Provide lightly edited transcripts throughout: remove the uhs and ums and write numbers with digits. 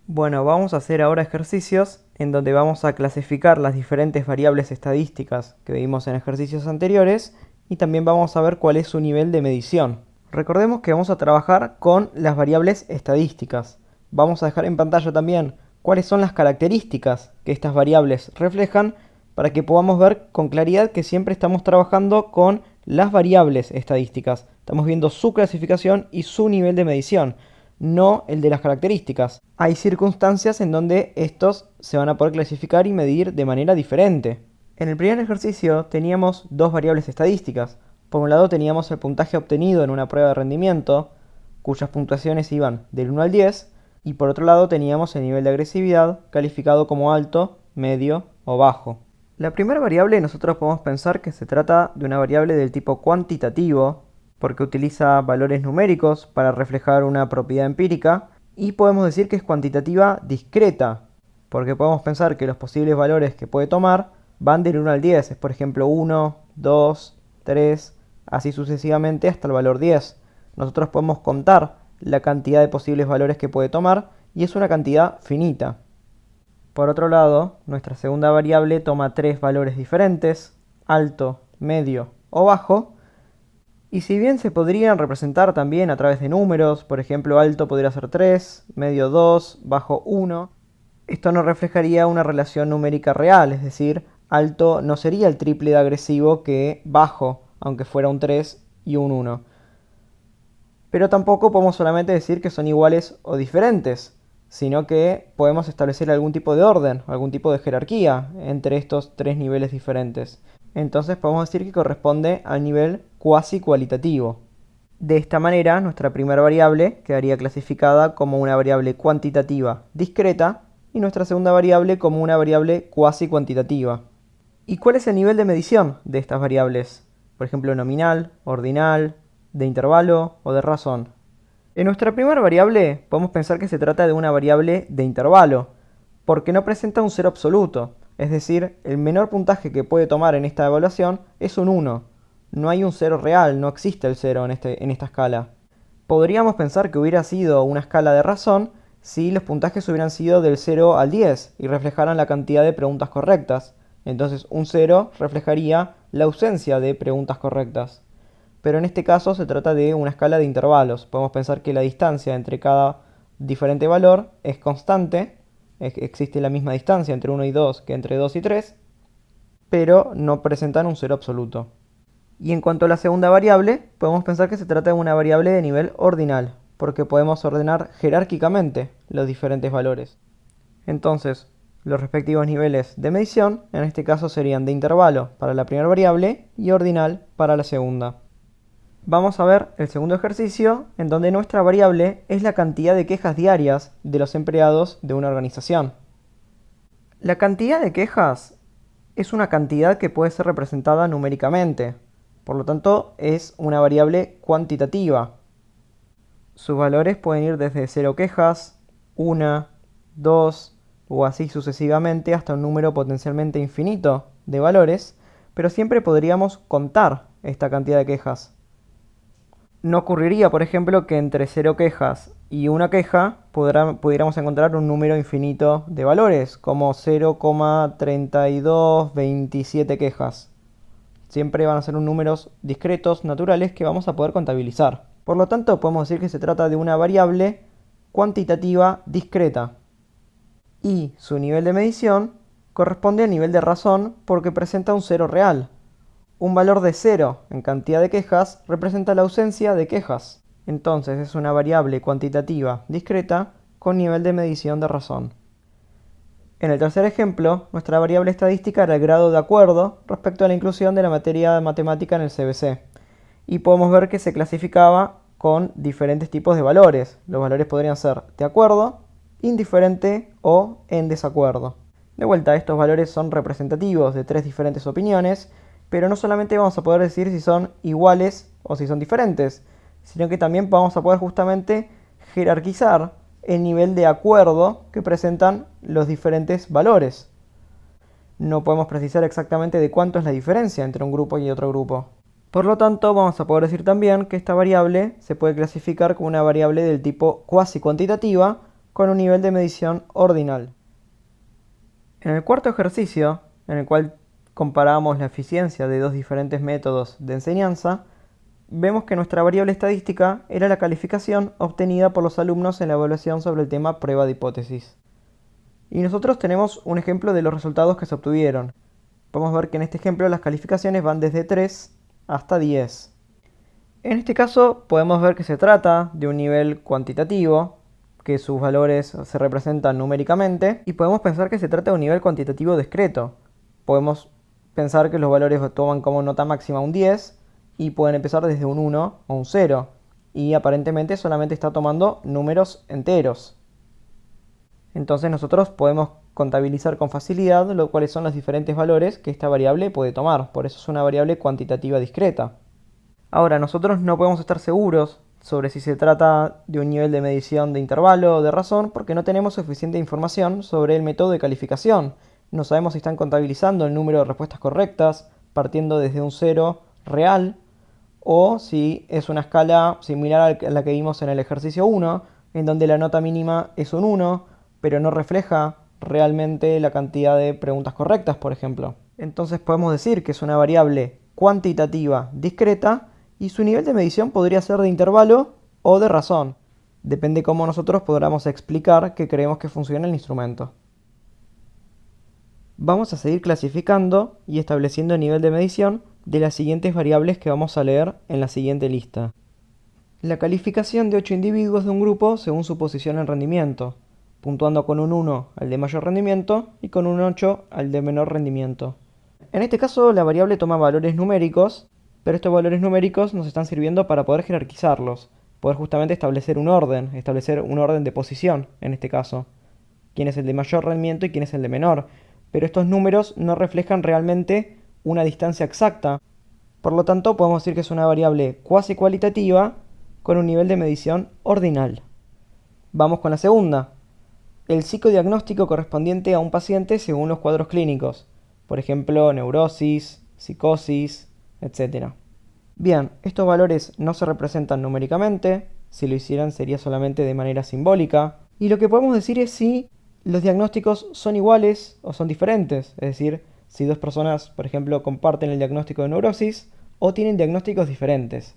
Bueno, vamos a hacer ahora ejercicios en donde vamos a clasificar las diferentes variables estadísticas que vimos en ejercicios anteriores y también vamos a ver cuál es su nivel de medición. Recordemos que vamos a trabajar con las variables estadísticas. Vamos a dejar en pantalla también cuáles son las características que estas variables reflejan para que podamos ver con claridad que siempre estamos trabajando con las variables estadísticas. Estamos viendo su clasificación y su nivel de medición, no el de las características. Hay circunstancias en donde estos se van a poder clasificar y medir de manera diferente. En el primer ejercicio teníamos dos variables estadísticas. Por un lado teníamos el puntaje obtenido en una prueba de rendimiento, cuyas puntuaciones iban del 1 al 10, y por otro lado teníamos el nivel de agresividad, calificado como alto, medio o bajo. La primera variable nosotros podemos pensar que se trata de una variable del tipo cuantitativo, porque utiliza valores numéricos para reflejar una propiedad empírica, y podemos decir que es cuantitativa discreta, porque podemos pensar que los posibles valores que puede tomar van del 1 al 10, es por ejemplo 1, 2, 3, así sucesivamente hasta el valor 10. Nosotros podemos contar la cantidad de posibles valores que puede tomar y es una cantidad finita. Por otro lado, nuestra segunda variable toma tres valores diferentes, alto, medio o bajo, y si bien se podrían representar también a través de números, por ejemplo alto podría ser 3, medio 2, bajo 1, esto no reflejaría una relación numérica real, es decir, alto no sería el triple de agresivo que bajo, aunque fuera un 3 y un 1. Pero tampoco podemos solamente decir que son iguales o diferentes, sino que podemos establecer algún tipo de orden, algún tipo de jerarquía entre estos tres niveles diferentes. Entonces podemos decir que corresponde al nivel cuasi cualitativo. De esta manera, nuestra primera variable quedaría clasificada como una variable cuantitativa discreta y nuestra segunda variable como una variable cuasi cuantitativa. ¿Y cuál es el nivel de medición de estas variables? Por ejemplo, nominal, ordinal, de intervalo o de razón. En nuestra primera variable podemos pensar que se trata de una variable de intervalo, porque no presenta un cero absoluto, es decir, el menor puntaje que puede tomar en esta evaluación es un 1. No hay un cero real, no existe el cero en esta escala. Podríamos pensar que hubiera sido una escala de razón si los puntajes hubieran sido del 0 al 10 y reflejaran la cantidad de preguntas correctas. Entonces un 0 reflejaría la ausencia de preguntas correctas. Pero en este caso se trata de una escala de intervalos. Podemos pensar que la distancia entre cada diferente valor es constante, existe la misma distancia entre 1 y 2 que entre 2 y 3, pero no presentan un cero absoluto. Y en cuanto a la segunda variable, podemos pensar que se trata de una variable de nivel ordinal, porque podemos ordenar jerárquicamente los diferentes valores. Entonces, los respectivos niveles de medición, en este caso serían de intervalo para la primera variable y ordinal para la segunda. Vamos a ver el segundo ejercicio, en donde nuestra variable es la cantidad de quejas diarias de los empleados de una organización. La cantidad de quejas es una cantidad que puede ser representada numéricamente, por lo tanto es una variable cuantitativa. Sus valores pueden ir desde 0 quejas, 1, 2 o así sucesivamente hasta un número potencialmente infinito de valores, pero siempre podríamos contar esta cantidad de quejas. No ocurriría, por ejemplo, que entre 0 quejas y una queja pudiéramos encontrar un número infinito de valores, como 0,3227 quejas. Siempre van a ser números discretos, naturales, que vamos a poder contabilizar. Por lo tanto, podemos decir que se trata de una variable cuantitativa discreta. Y su nivel de medición corresponde al nivel de razón porque presenta un cero real. Un valor de 0 en cantidad de quejas representa la ausencia de quejas. Entonces es una variable cuantitativa discreta con nivel de medición de razón. En el tercer ejemplo, nuestra variable estadística era el grado de acuerdo respecto a la inclusión de la materia de matemática en el CBC. Y podemos ver que se clasificaba con diferentes tipos de valores. Los valores podrían ser de acuerdo, indiferente o en desacuerdo. De vuelta, estos valores son representativos de tres diferentes opiniones, pero no solamente vamos a poder decir si son iguales o si son diferentes, sino que también vamos a poder justamente jerarquizar el nivel de acuerdo que presentan los diferentes valores. No podemos precisar exactamente de cuánto es la diferencia entre un grupo y otro grupo. Por lo tanto, vamos a poder decir también que esta variable se puede clasificar como una variable del tipo cuasi cuantitativa con un nivel de medición ordinal. En el cuarto ejercicio, en el cual comparamos la eficiencia de dos diferentes métodos de enseñanza, vemos que nuestra variable estadística era la calificación obtenida por los alumnos en la evaluación sobre el tema prueba de hipótesis. Y nosotros tenemos un ejemplo de los resultados que se obtuvieron. Podemos ver que en este ejemplo las calificaciones van desde 3 hasta 10. En este caso podemos ver que se trata de un nivel cuantitativo, que sus valores se representan numéricamente, y podemos pensar que se trata de un nivel cuantitativo discreto. Podemos pensar que los valores toman como nota máxima un 10 y pueden empezar desde un 1 o un 0, y aparentemente solamente está tomando números enteros. Entonces nosotros podemos contabilizar con facilidad cuáles son los diferentes valores que esta variable puede tomar. Por eso es una variable cuantitativa discreta. Ahora, nosotros no podemos estar seguros sobre si se trata de un nivel de medición de intervalo o de razón porque no tenemos suficiente información sobre el método de calificación. No sabemos si están contabilizando el número de respuestas correctas partiendo desde un 0 real o si es una escala similar a la que vimos en el ejercicio 1, en donde la nota mínima es un 1, pero no refleja realmente la cantidad de preguntas correctas, por ejemplo. Entonces podemos decir que es una variable cuantitativa discreta y su nivel de medición podría ser de intervalo o de razón. Depende cómo nosotros podamos explicar que creemos que funciona el instrumento. Vamos a seguir clasificando y estableciendo el nivel de medición de las siguientes variables que vamos a leer en la siguiente lista. La calificación de 8 individuos de un grupo según su posición en rendimiento, puntuando con un 1 al de mayor rendimiento y con un 8 al de menor rendimiento. En este caso la variable toma valores numéricos, pero estos valores numéricos nos están sirviendo para poder jerarquizarlos, poder justamente establecer un orden de posición en este caso. Quién es el de mayor rendimiento y quién es el de menor. Pero estos números no reflejan realmente una distancia exacta. Por lo tanto, podemos decir que es una variable cuasi cualitativa con un nivel de medición ordinal. Vamos con la segunda. El psicodiagnóstico correspondiente a un paciente según los cuadros clínicos. Por ejemplo, neurosis, psicosis, etc. Bien, estos valores no se representan numéricamente. Si lo hicieran sería solamente de manera simbólica. Y lo que podemos decir es si los diagnósticos son iguales o son diferentes, es decir, si dos personas, por ejemplo, comparten el diagnóstico de neurosis o tienen diagnósticos diferentes.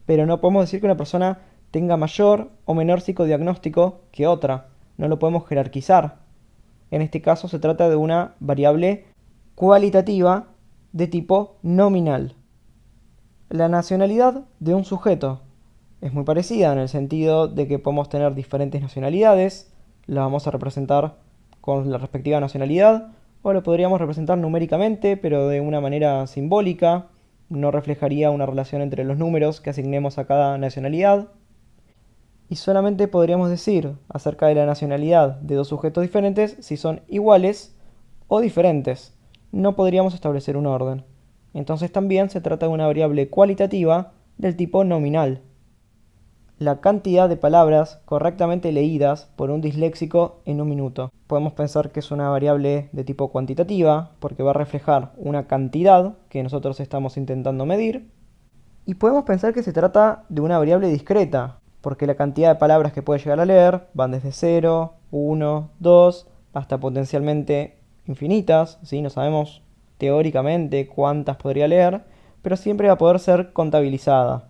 Pero no podemos decir que una persona tenga mayor o menor psicodiagnóstico que otra, no lo podemos jerarquizar. En este caso se trata de una variable cualitativa de tipo nominal. La nacionalidad de un sujeto es muy parecida en el sentido de que podemos tener diferentes nacionalidades. La vamos a representar con la respectiva nacionalidad o lo podríamos representar numéricamente pero de una manera simbólica, no reflejaría una relación entre los números que asignemos a cada nacionalidad y solamente podríamos decir acerca de la nacionalidad de dos sujetos diferentes si son iguales o diferentes, no podríamos establecer un orden. Entonces también se trata de una variable cualitativa del tipo nominal. La cantidad de palabras correctamente leídas por un disléxico en un minuto. Podemos pensar que es una variable de tipo cuantitativa porque va a reflejar una cantidad que nosotros estamos intentando medir. Y podemos pensar que se trata de una variable discreta porque la cantidad de palabras que puede llegar a leer van desde 0, 1, 2 hasta potencialmente infinitas, ¿sí? No sabemos teóricamente cuántas podría leer, pero siempre va a poder ser contabilizada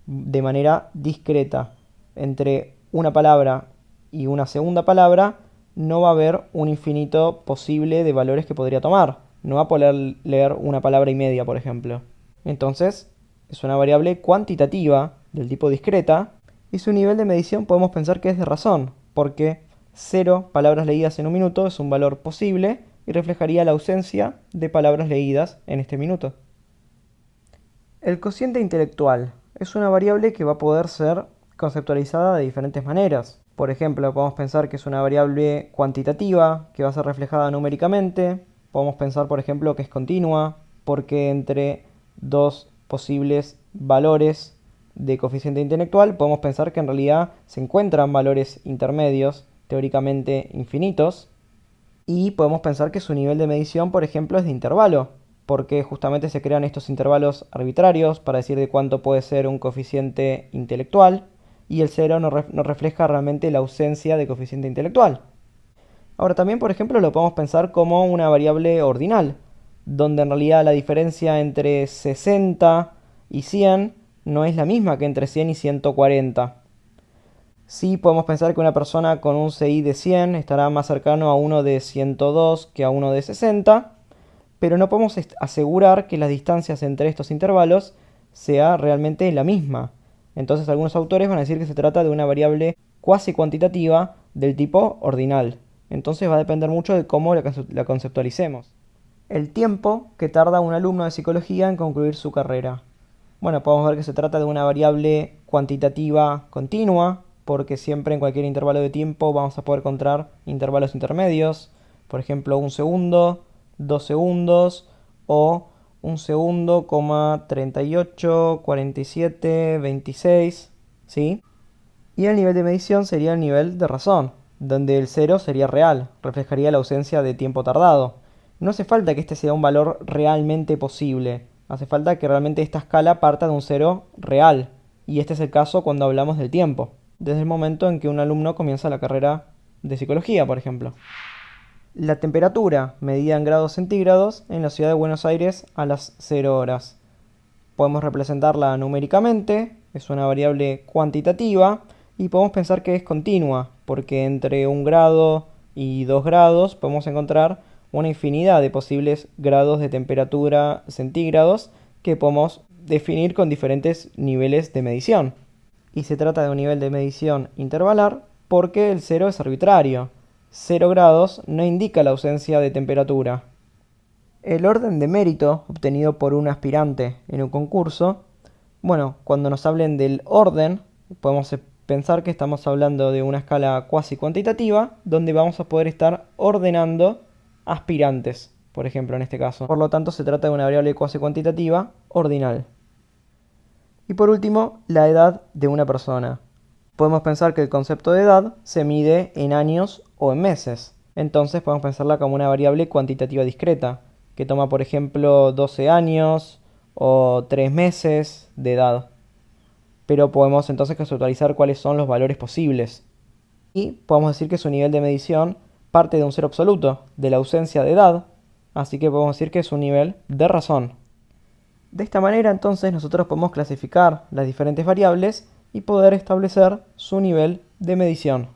de manera discreta. Entre una palabra y una segunda palabra no va a haber un infinito posible de valores que podría tomar. No va a poder leer una palabra y media, por ejemplo. Entonces, es una variable cuantitativa del tipo discreta y su nivel de medición podemos pensar que es de razón, porque 0 palabras leídas en un minuto es un valor posible y reflejaría la ausencia de palabras leídas en este minuto. El cociente intelectual es una variable que va a poder ser conceptualizada de diferentes maneras. Por ejemplo, podemos pensar que es una variable cuantitativa que va a ser reflejada numéricamente. Podemos pensar, por ejemplo, que es continua porque entre dos posibles valores de coeficiente intelectual podemos pensar que en realidad se encuentran valores intermedios, teóricamente infinitos. Y podemos pensar que su nivel de medición, por ejemplo, es de intervalo, porque justamente se crean estos intervalos arbitrarios para decir de cuánto puede ser un coeficiente intelectual, y el 0 nos refleja realmente la ausencia de coeficiente intelectual. Ahora también, por ejemplo, lo podemos pensar como una variable ordinal, donde en realidad la diferencia entre 60 y 100 no es la misma que entre 100 y 140. Sí podemos pensar que una persona con un CI de 100 estará más cercano a uno de 102 que a uno de 60, pero no podemos asegurar que las distancias entre estos intervalos sea realmente la misma. Entonces algunos autores van a decir que se trata de una variable cuasi cuantitativa del tipo ordinal. Entonces va a depender mucho de cómo la conceptualicemos. El tiempo que tarda un alumno de psicología en concluir su carrera. Bueno, podemos ver que se trata de una variable cuantitativa continua, porque siempre en cualquier intervalo de tiempo vamos a poder encontrar intervalos intermedios, por ejemplo 1 segundo, 2 segundos o 1 segundo, 38, 47, 26, ¿sí? Y el nivel de medición sería el nivel de razón, donde el 0 sería real, reflejaría la ausencia de tiempo tardado. No hace falta que este sea un valor realmente posible, hace falta que realmente esta escala parta de un 0 real, y este es el caso cuando hablamos del tiempo, desde el momento en que un alumno comienza la carrera de psicología, por ejemplo. La temperatura, medida en grados centígrados, en la ciudad de Buenos Aires a las 0 horas. Podemos representarla numéricamente, es una variable cuantitativa, y podemos pensar que es continua, porque entre 1 grado y 2 grados podemos encontrar una infinidad de posibles grados de temperatura centígrados que podemos definir con diferentes niveles de medición. Y se trata de un nivel de medición intervalar porque el 0 es arbitrario. 0 grados no indica la ausencia de temperatura. El orden de mérito obtenido por un aspirante en un concurso, bueno, cuando nos hablen del orden, podemos pensar que estamos hablando de una escala cuasi cuantitativa, donde vamos a poder estar ordenando aspirantes, por ejemplo, en este caso. Por lo tanto, se trata de una variable cuasi cuantitativa ordinal. Y por último, la edad de una persona. Podemos pensar que el concepto de edad se mide en años o en meses. Entonces podemos pensarla como una variable cuantitativa discreta, que toma por ejemplo 12 años o 3 meses de edad. Pero podemos entonces conceptualizar cuáles son los valores posibles. Y podemos decir que su nivel de medición parte de un cero absoluto, de la ausencia de edad, así que podemos decir que es un nivel de razón. De esta manera entonces nosotros podemos clasificar las diferentes variables y poder establecer su nivel de medición.